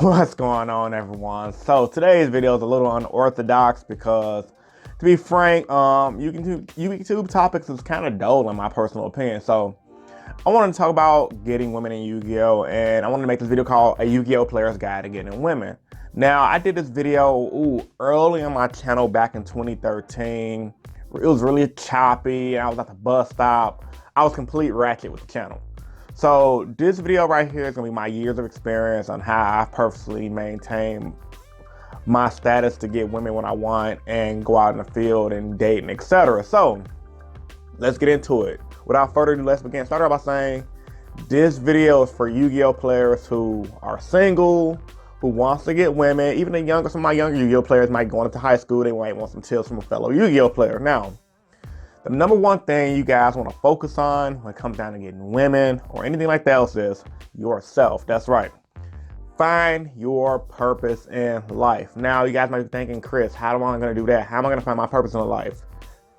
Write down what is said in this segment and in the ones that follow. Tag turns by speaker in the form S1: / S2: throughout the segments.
S1: What's going on, everyone? So today's video is a little unorthodox because, to be frank, YouTube topics is kind of dull in my personal opinion. So I want to talk about getting women in Yu-Gi-Oh, and I want to make this video called "A Yu-Gi-Oh Player's Guide to Getting Women." Now, I did this video early on my channel back in 2013. It was really choppy. I was at the bus stop. I was complete ratchet with the channel. So this video right here is gonna be my years of experience on how I purposely maintain my status to get women when I want and go out in the field and date and etc. So let's get into it. Without further ado, let's begin. Start out by saying this video is for Yu-Gi-Oh players who are single, who wants to get women. Even some of my younger Yu-Gi-Oh players might go into high school. They might want some tips from a fellow Yu-Gi-Oh player. Now, the number one thing you guys want to focus on when it comes down to getting women or anything like that else is yourself. That's right. Find your purpose in life. Now, you guys might be thinking, Chris, how am I going to do that? How am I going to find my purpose in life?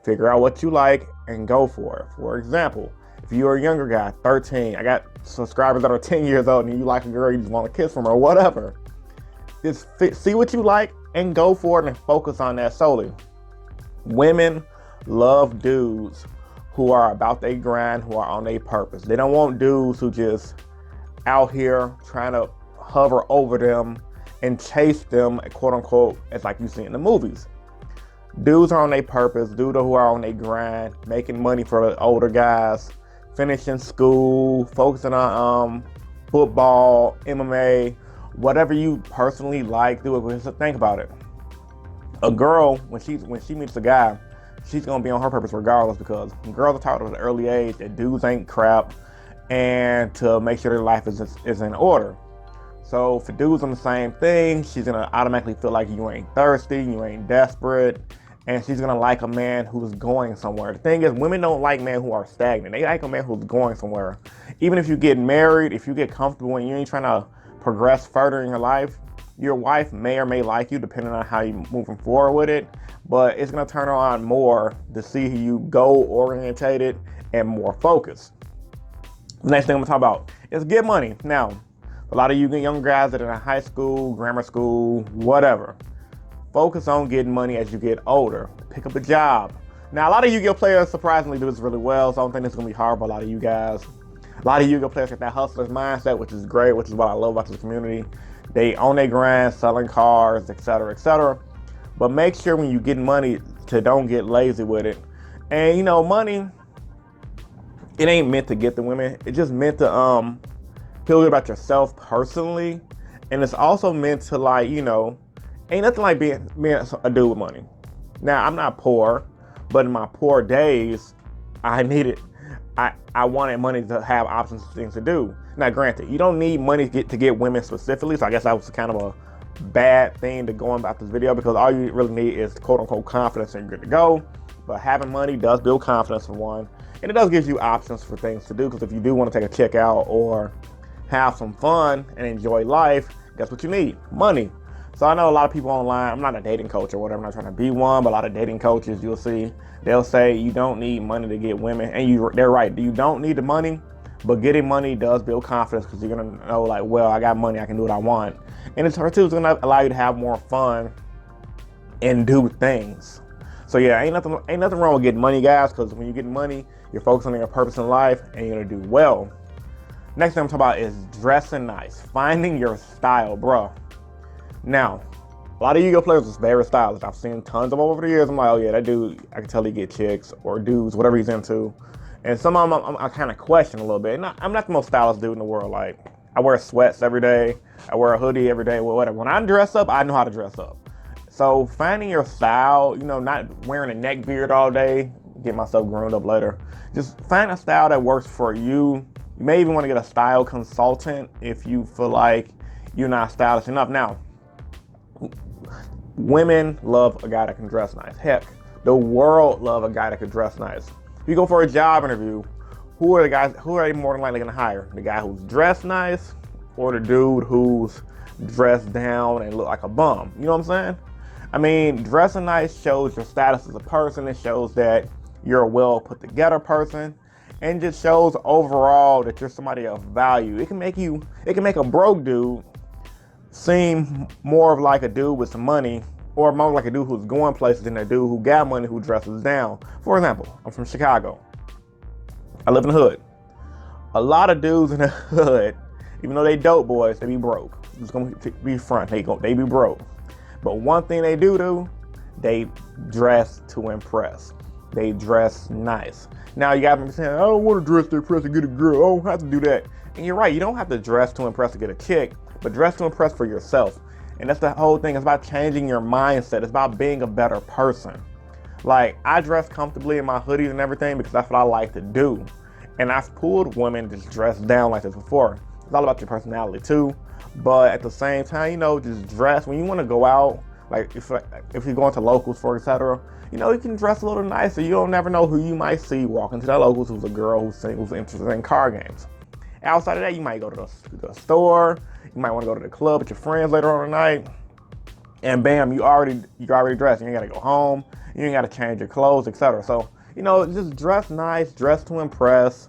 S1: Figure out what you like and go for it. For example, if you're a younger guy, 13, I got subscribers that are 10 years old and you like a girl, you just want to kiss from her or whatever. Just see what you like and go for it and focus on that solely. Women love dudes who are about their grind, who are on their purpose. They don't want dudes who just out here trying to hover over them and chase them, quote unquote, as like you see in the movies. Dudes are on their purpose, dudes who are on their grind, making money for the older guys, finishing school, focusing on football, MMA, whatever you personally like, do it. So think about it. A girl, when she meets a guy, she's gonna be on her purpose regardless, because girls are taught at an early age that dudes ain't crap and to make sure their life is in order. So for dudes on the same thing, she's gonna automatically feel like you ain't thirsty, you ain't desperate, and she's gonna like a man who's going somewhere. The thing is, women don't like men who are stagnant. They like a man who's going somewhere. Even if you get married, if you get comfortable and you ain't trying to progress further in your life, your wife may or may like you depending on how you're moving forward with it, but it's gonna turn her on more to see you goal-orientated and more focused. The next thing I'm gonna talk about is get money. Now, a lot of you young guys that are in high school, grammar school, whatever, focus on getting money as you get older. Pick up a job. Now, a lot of Yu-Gi-Oh players surprisingly do this really well, so I don't think it's gonna be hard for a lot of you guys. A lot of Yu-Gi-Oh players get that hustler's mindset, which is great, which is what I love about this community. They own their grind, selling cars, etc., etc. But make sure when you get money to don't get lazy with it. And you know, money, it ain't meant to get the women. It's just meant to feel good about yourself personally. And it's also meant to, like, you know, ain't nothing like being a dude with money. Now, I'm not poor, but in my poor days, I wanted money to have options of things to do. Now, granted, you don't need money to get women specifically, so I guess that was kind of a bad thing to go on about this video, because all you really need is quote-unquote confidence and you're good to go. But having money does build confidence for one, and it does give you options for things to do, because if you do want to take a check out or have some fun and enjoy life, guess what you need? Money. So I know a lot of people online, I'm not a dating coach or whatever, I'm not trying to be one, but a lot of dating coaches, you'll see, they'll say you don't need money to get women, and they're right, you don't need the money, but getting money does build confidence, because you're gonna know, like, well, I got money, I can do what I want. And it's gonna allow you to have more fun and do things. So yeah, ain't nothing wrong with getting money, guys, because when you get money, you're focusing on your purpose in life and you're gonna do well. Next thing I'm talking about is dressing nice, finding your style, bro. Now, a lot of Yu-Gi-Oh players is very stylish. I've seen tons of them over the years. I'm like, oh yeah, that dude, I can tell he get chicks or dudes, whatever he's into. And some of them I kind of question a little bit. I'm not the most stylish dude in the world. Like, I wear sweats every day. I wear a hoodie every day, whatever. When I dress up, I know how to dress up. So finding your style, you know, not wearing a neck beard all day, get myself groomed up later. Just find a style that works for you. You may even want to get a style consultant if you feel like you're not stylish enough. Now, women love a guy that can dress nice. Heck, the world love a guy that can dress nice. If you go for a job interview, who are they more than likely gonna hire? The guy who's dressed nice or the dude who's dressed down and look like a bum? You know what I'm saying? I mean, dressing nice shows your status as a person. It shows that you're a well put together person, and just shows overall that you're somebody of value. It can make a broke dude seem more of like a dude with some money, or more like a dude who's going places than a dude who got money who dresses down. For example, I'm from Chicago. I live in the hood. A lot of dudes in the hood, even though they dope boys, they be broke. It's gonna be front. They be broke. But one thing they do, they dress to impress. They dress nice. Now you got me saying, I don't want to dress to impress to get a girl. I don't have to do that. And you're right. You don't have to dress to impress to get a chick, but dress to impress for yourself. And that's the whole thing. It's about changing your mindset. It's about being a better person. Like, I dress comfortably in my hoodies and everything because that's what I like to do. And I've pulled women just dressed down like this before. It's all about your personality too. But at the same time, just dress when you want to go out. Like if you're going to locals, for etc., you can dress a little nicer. You don't never know who you might see walking to the locals who's a girl who's interested in car games. Outside of that, you might go to the store. You might want to go to the club with your friends later on tonight. And bam, you already dressed. You ain't got to go home. You ain't got to change your clothes, etc. So, just dress nice, dress to impress.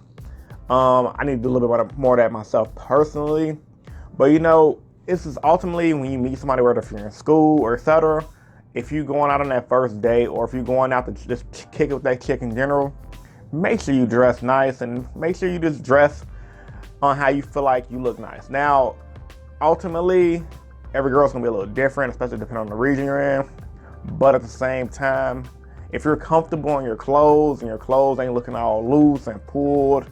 S1: I need to do a little bit more of that myself personally. But this is ultimately when you meet somebody, whether if you're in school or etc. If you're going out on that first date, or if you're going out to just kick it with that chick in general, make sure you dress nice and make sure you just dress on how you feel like you look nice. Now, ultimately, every girl's gonna be a little different, especially depending on the region you're in. But at the same time, if you're comfortable in your clothes and your clothes ain't looking all loose and pulled,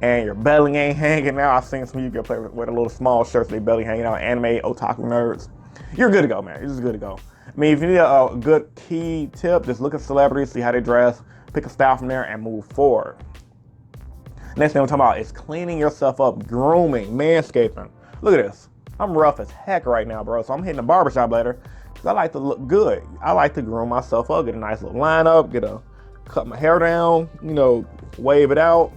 S1: and your belly ain't hanging out. I've seen some of you get play with a little small shirts, their belly hanging out, anime, otaku nerds. You're good to go, man. You're just good to go. I mean, if you need a good key tip, just look at celebrities, see how they dress, pick a style from there, and move forward. Next thing I'm talking about is cleaning yourself up, grooming, manscaping. Look at this. I'm rough as heck right now, bro. So I'm hitting the barbershop later because I like to look good. I like to groom myself up, get a nice little lineup, cut my hair down, wave it out.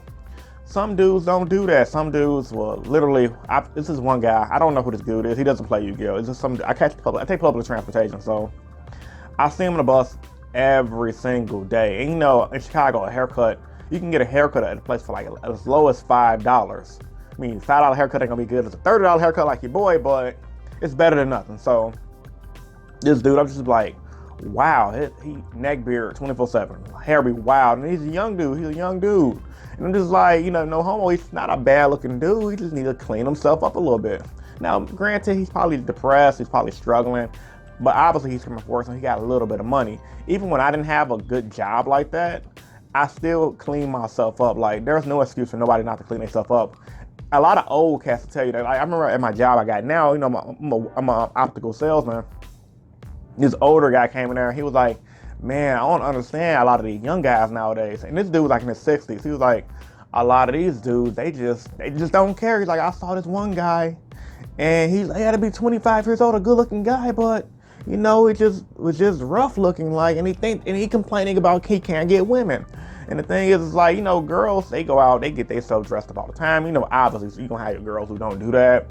S1: Some dudes don't do that. Some dudes will literally, this is one guy, I don't know who this dude is. He doesn't play Yu-Gi-Oh! It's just I take public transportation, so I see him on the bus every single day. And in Chicago, a haircut, you can get a haircut at a place for like as low as $5. I mean, $5 haircut ain't gonna be good as a $30 haircut like your boy, but it's better than nothing. So this dude, I'm just like, wow, he neck beard 24/7, hair be wild, and he's a young dude. And I'm just like, no homo, he's not a bad looking dude. He just needs to clean himself up a little bit. Now, granted, he's probably depressed, he's probably struggling, but obviously he's coming from work, so he got a little bit of money. Even when I didn't have a good job like that, I still clean myself up. Like, there's no excuse for nobody not to clean themselves up. A lot of old cats will tell you that. Like, I remember at my job I got now, I'm an optical salesman. This older guy came in there, he was like, man, I don't understand a lot of these young guys nowadays. And this dude was like in his 60s. He was like, a lot of these dudes, they just don't care. He's like, I saw this one guy, and he had to be 25 years old, a good-looking guy, but it was just rough looking, like, and he complaining about he can't get women. And the thing is like, girls, they go out, they get themselves dressed up all the time. Obviously, you're gonna have your girls who don't do that.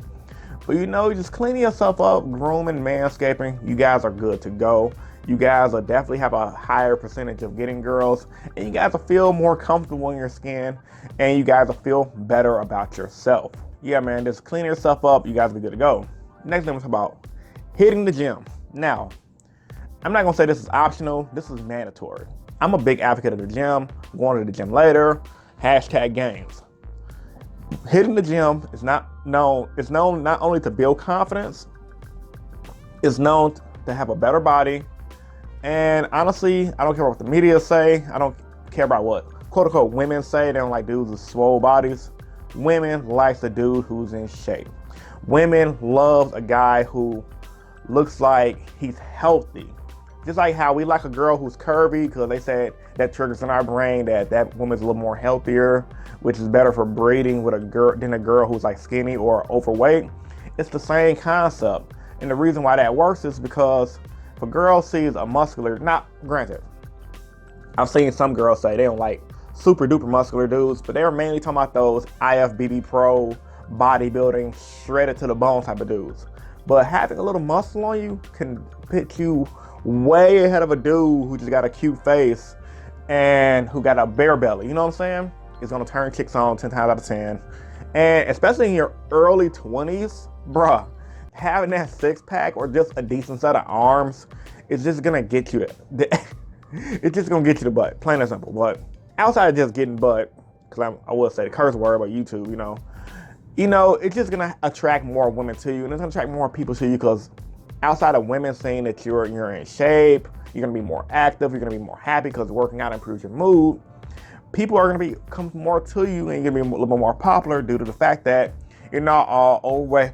S1: But just cleaning yourself up, grooming, manscaping, you guys are good to go. You guys will definitely have a higher percentage of getting girls, and you guys will feel more comfortable in your skin, and you guys will feel better about yourself. Yeah, man, just clean yourself up. You guys will be good to go. Next thing we're talking about, hitting the gym. Now, I'm not gonna say this is optional. This is mandatory. I'm a big advocate of the gym. I'm going to the gym later. #gains. Hitting the gym is it's known not only to build confidence, it's known to have a better body. And honestly, I don't care what the media say. I don't care about what quote unquote women say. They don't like dudes with swole bodies. Women likes a dude who's in shape. Women loves a guy who looks like he's healthy. Just like how we like a girl who's curvy, because they said that triggers in our brain that woman's a little more healthier, which is better for breeding with a girl than a girl who's like skinny or overweight. It's the same concept. And the reason why that works is because if a girl sees a muscular, not granted, I've seen some girls say they don't like super duper muscular dudes, but they were mainly talking about those IFBB pro, bodybuilding, shredded to the bone type of dudes. But having a little muscle on you can put you way ahead of a dude who just got a cute face and who got a bare belly. You know what I'm saying? It's gonna turn chicks on 10 times out of 10. And especially in your early 20s, bruh, having that six pack or just a decent set of arms is just gonna get you it's just gonna get you the butt, plain and simple. But outside of just getting butt, because I will say the curse word about YouTube, it's just gonna attract more women to you, and it's gonna attract more people to you, because outside of women saying that you're in shape, you're gonna be more active, you're gonna be more happy because working out improves your mood. People are gonna come more to you, and you're gonna be a little bit more popular due to the fact that you're not all overweight.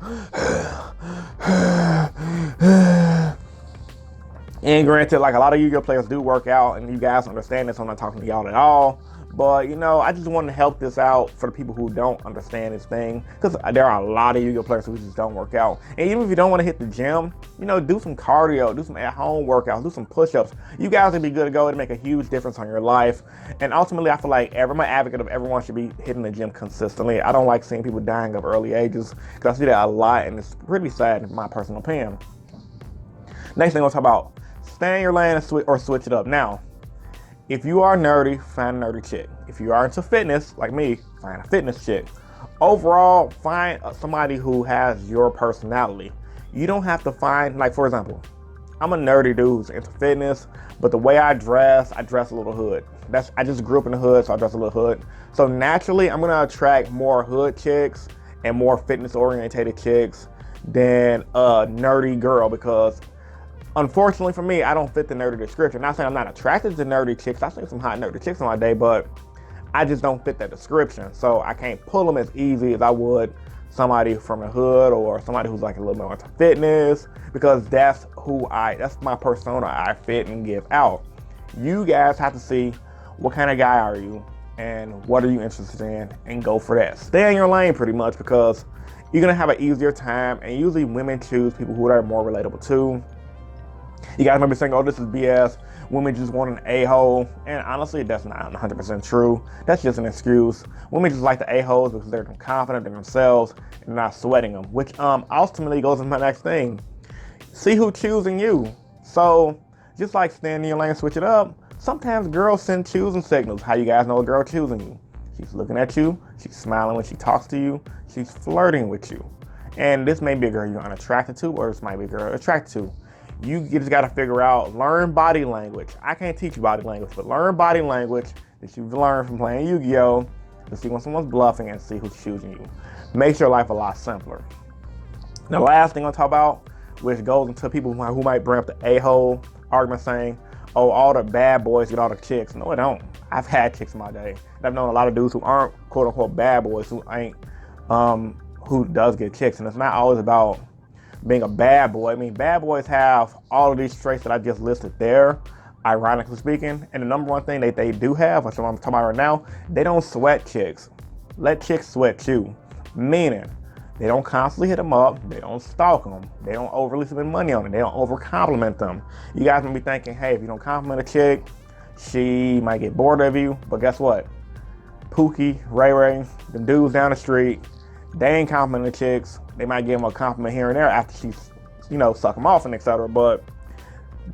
S1: And granted, like, a lot of Yu-Gi-Oh players do work out, and you guys understand this, so I'm not talking to y'all at all. But, I just want to help this out for the people who don't understand this thing, because there are a lot of Yu-Gi-Oh players who just don't work out. And even if you don't want to hit the gym, do some cardio, do some at-home workouts, do some push-ups. You guys will be good to go. It'll make a huge difference on your life. And ultimately, I feel like I'm an advocate of everyone should be hitting the gym consistently. I don't like seeing people dying of early ages, because I see that a lot, and it's pretty sad in my personal opinion. Next thing we'll talk about, stay in your lane or switch it up. Now, if you are nerdy, find a nerdy chick. If you are into fitness, like me, find a fitness chick. Overall, find somebody who has your personality. You don't have to find, like, for example, I'm a nerdy dude who's into fitness, but the way I dress a little hood. I just grew up in the hood, so I dress a little hood. So naturally, I'm gonna attract more hood chicks and more fitness-orientated chicks than a nerdy girl, because unfortunately for me, I don't fit the nerdy description. Not saying I'm not attracted to nerdy chicks. I've seen some hot nerdy chicks in my day, but I just don't fit that description. So I can't pull them as easy as I would somebody from the hood or somebody who's like a little more into fitness, because that's my persona I fit and give out. You guys have to see what kind of guy are you and what are you interested in, and go for that. Stay in your lane pretty much, because you're gonna have an easier time, and usually women choose people who are more relatable too. You guys might be saying, oh, this is BS. Women just want an a-hole. And honestly, that's not 100% true. That's just an excuse. Women just like the a-holes because they're confident in themselves and not sweating them, which ultimately goes into my next thing. See who's choosing you. So just like staying in your lane, switch it up. Sometimes girls send choosing signals. How you guys know a girl choosing you? She's looking at you. She's smiling when she talks to you. She's flirting with you. And this may be a girl you're unattracted to, or this might be a girl attracted to. You just got to figure out, learn body language. I can't teach you body language, but learn body language that you've learned from playing Yu-Gi-Oh! To see when someone's bluffing and see who's choosing you. Makes your life a lot simpler. The last thing I'll talk about, which goes into people who might bring up the a-hole argument, saying, oh, all the bad boys get all the chicks. No, I don't. I've had chicks in my day. And I've known a lot of dudes who aren't quote unquote bad boys, who does get chicks. And it's not always about being a bad boy. I mean, bad boys have all of these traits that I just listed there, ironically speaking. And the number one thing that they do have, which I'm talking about right now, they don't sweat chicks. Let chicks sweat you. Meaning, they don't constantly hit them up. They don't stalk them. They don't overly spend money on them. They don't over compliment them. You guys may be thinking, hey, if you don't compliment a chick, she might get bored of you. But guess what? Pookie, Ray Ray, the dudes down the street, they ain't complimenting chicks. They might give them a compliment here and there after she's, suck them off and etc. But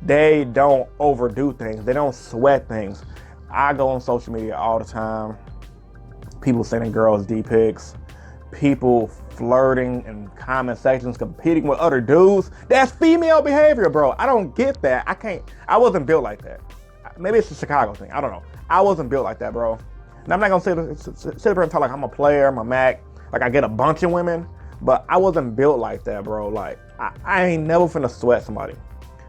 S1: they don't overdo things. They don't sweat things. I go on social media all the time. People sending girls D-pics. People flirting in comment sections, competing with other dudes. That's female behavior, bro. I don't get that. I wasn't built like that. Maybe it's a Chicago thing. I don't know. I wasn't built like that, bro. And I'm not gonna sit there and talk like I'm a player, I'm a Mac. Like I get a bunch of women, but I wasn't built like that, bro. Like I ain't never finna sweat somebody.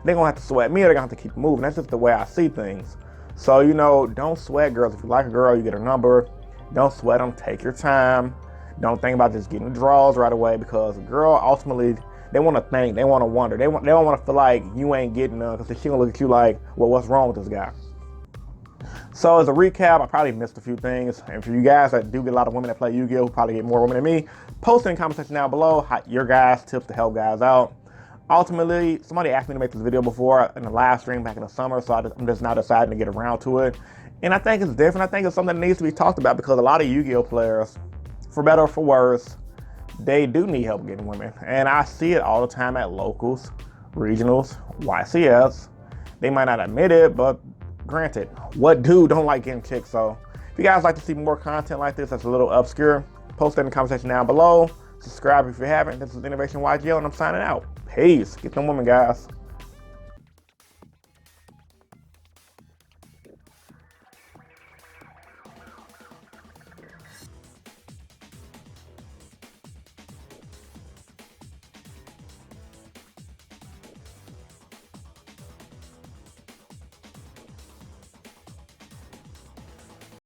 S1: They gonna have to sweat me, or they gonna have to keep moving. That's just the way I see things. So, don't sweat girls. If you like a girl, you get her number. Don't sweat them. Take your time. Don't think about just getting the draws right away, because a girl, ultimately, they want to think. They want to wonder. They don't want to feel like you ain't getting none, because she gonna look at you like, well, what's wrong with this guy? So as a recap, I probably missed a few things. And for you guys that do get a lot of women that play Yu-Gi-Oh, who probably get more women than me, post in the comment section down below your guys' tips to help guys out. Ultimately, somebody asked me to make this video before in the live stream back in the summer, so I'm just now deciding to get around to it. And I think it's different. I think it's something that needs to be talked about, because a lot of Yu-Gi-Oh players, for better or for worse, they do need help getting women. And I see it all the time at locals, regionals, YCS. They might not admit it, but granted, what dude don't like getting chicks? So if you guys like to see more content like this that's a little obscure, post it in the comment section down below. Subscribe if you haven't. This is Innovation Yugioh, and I'm signing out. Peace. Get them women, guys.